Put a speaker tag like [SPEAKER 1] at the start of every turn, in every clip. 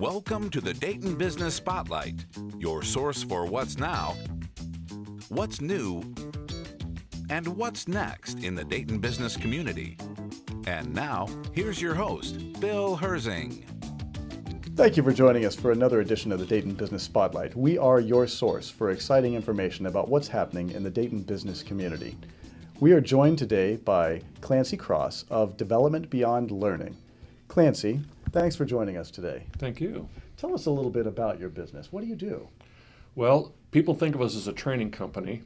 [SPEAKER 1] Welcome to the Dayton Business Spotlight, your source for what's now, what's new, and what's next in the Dayton business community. And now, here's your host, Phil Herzing.
[SPEAKER 2] Thank you for joining us for another edition of the Dayton Business Spotlight. We are your source for exciting information about what's happening in the Dayton business community. We are joined today by Clancy Cross of Development Beyond Learning. Clancy, thanks for joining us today.
[SPEAKER 3] Thank you.
[SPEAKER 2] Tell us a little bit about your business. What do you do?
[SPEAKER 3] Well, people think of us as a training company,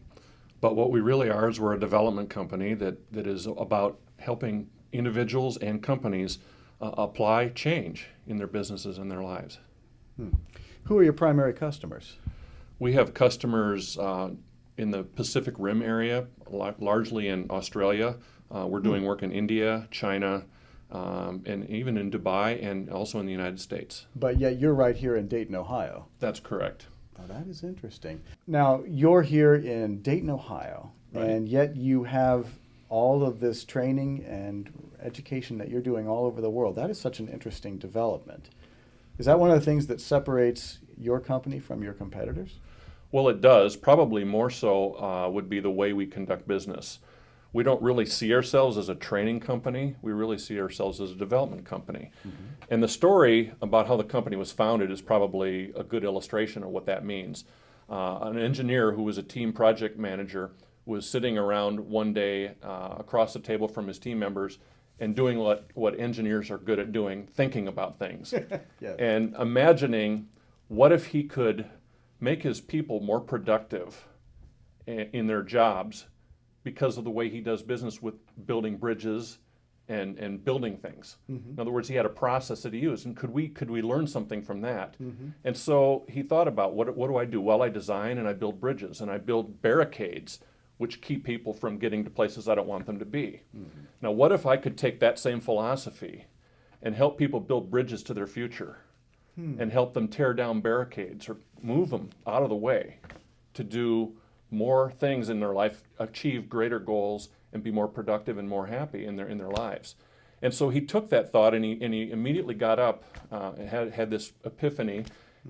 [SPEAKER 3] but what we really are is we're a development company that is about helping individuals and companies apply change in their businesses and their lives.
[SPEAKER 2] Who are your primary customers?
[SPEAKER 3] We have customers in the Pacific Rim area, largely in Australia. We're doing work in India, China, and even in Dubai and also in the United States.
[SPEAKER 2] But yet you're right here in Dayton, Ohio.
[SPEAKER 3] That's correct.
[SPEAKER 2] Oh, that is interesting. Now, you're here in Dayton, Ohio,
[SPEAKER 3] Right.
[SPEAKER 2] and yet you have all of this training and education that you're doing all over the world. That is such an interesting development. Is that one of the things that separates your company from your competitors?
[SPEAKER 3] Well, it does. Probably more so would be the way we conduct business. We don't really see ourselves as a training company. We really see ourselves as a development company. And the story about how the company was founded is probably a good illustration of what that means. An engineer who was a team project manager was sitting around one day across the table from his team members and doing what engineers are good at doing, thinking about things.
[SPEAKER 2] Yes.
[SPEAKER 3] And imagining what if he could make his people more productive in their jobs because of the way he does business with building bridges and building things. In other words, he had a process that he used, and could we learn something from that? And so he thought about what do I do? Well, I design and I build bridges and I build barricades which keep people from getting to places I don't want them to be. Now, what if I could take that same philosophy and help people build bridges to their future and help them tear down barricades or move them out of the way to do more things in their life, achieve greater goals, and be more productive and more happy in their lives. And so he took that thought and he immediately got up and had this epiphany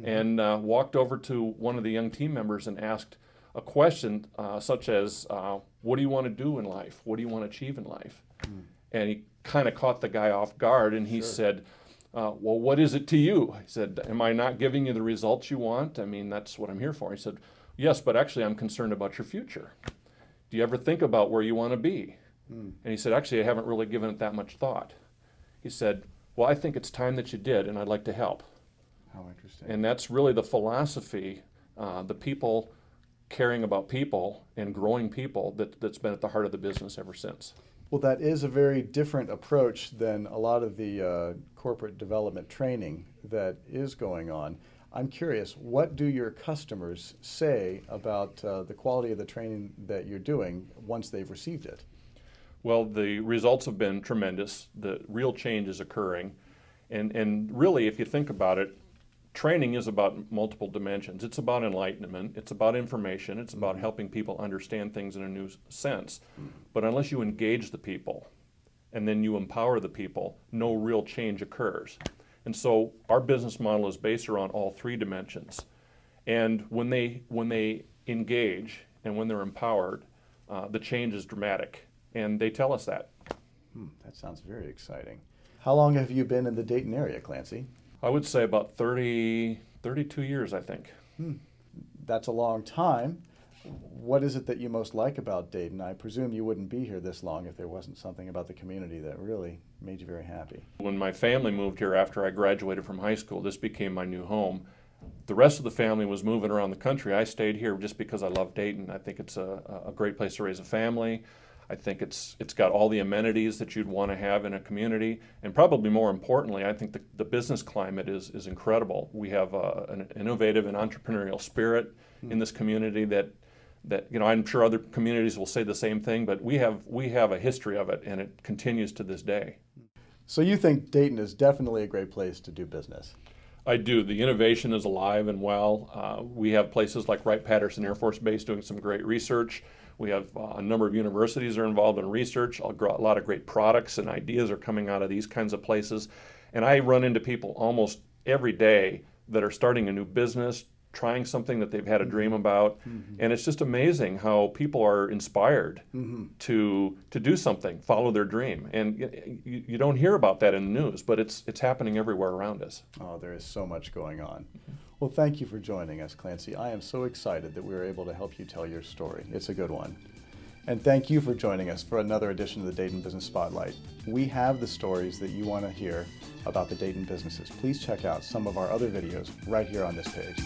[SPEAKER 3] and walked over to one of the young team members and asked a question such as, what do you want to do in life? What do you want to achieve in life? And he kind of caught the guy off guard and he said, well, what is it to you? He said, am I not giving you the results you want? I mean, that's what I'm here for. He said, yes, but actually I'm concerned about your future. Do you ever think about where you want to be? And he said, actually, I haven't really given it that much thought. He said, well, I think it's time that you did, and I'd like to help.
[SPEAKER 2] How interesting.
[SPEAKER 3] And that's really the philosophy, the people caring about people and growing people that's been at the heart of the business ever since.
[SPEAKER 2] Well, that is a very different approach than a lot of the corporate development training that is going on. I'm curious, what do your customers say about the quality of the training that you're doing once they've received it?
[SPEAKER 3] Well, the results have been tremendous. The real change is occurring. And really, if you think about it, training is about multiple dimensions. It's about enlightenment, it's about information, it's about helping people understand things in a new sense. But unless you engage the people and then you empower the people, no real change occurs. And so our business model is based around all three dimensions. And when they engage and when they're empowered, the change is dramatic. And they tell us that.
[SPEAKER 2] That sounds very exciting. How long have you been in the Dayton area, Clancy?
[SPEAKER 3] I would say about 32 years, I think.
[SPEAKER 2] That's a long time. What is it that you most like about Dayton? I presume you wouldn't be here this long if there wasn't something about the community that really made you very happy.
[SPEAKER 3] When my family moved here after I graduated from high school, this became my new home. The rest of the family was moving around the country. I stayed here just because I love Dayton. I think it's a great place to raise a family. I think it's got all the amenities that you'd want to have in a community. And probably more importantly, I think the business climate is incredible. We have an innovative and entrepreneurial spirit in this community that I'm sure other communities will say the same thing, but we have a history of it, and it continues to this day.
[SPEAKER 2] So you think Dayton is definitely a great place to do business?
[SPEAKER 3] I do. The innovation is alive and well. We have places like Wright-Patterson Air Force Base doing some great research. We have a number of universities that are involved in research. A lot of great products and ideas are coming out of these kinds of places. And I run into people almost every day that are starting a new business, trying something that they've had a dream about, and it's just amazing how people are inspired to do something, follow their dream. And you don't hear about that in the news, but it's happening everywhere around us.
[SPEAKER 2] Oh, there is so much going on. Well, thank you for joining us, Clancy. I am so excited that we were able to help you tell your story. It's a good one. And thank you for joining us for another edition of the Dayton Business Spotlight. We have the stories that you want to hear about the Dayton businesses. Please check out some of our other videos right here on this page.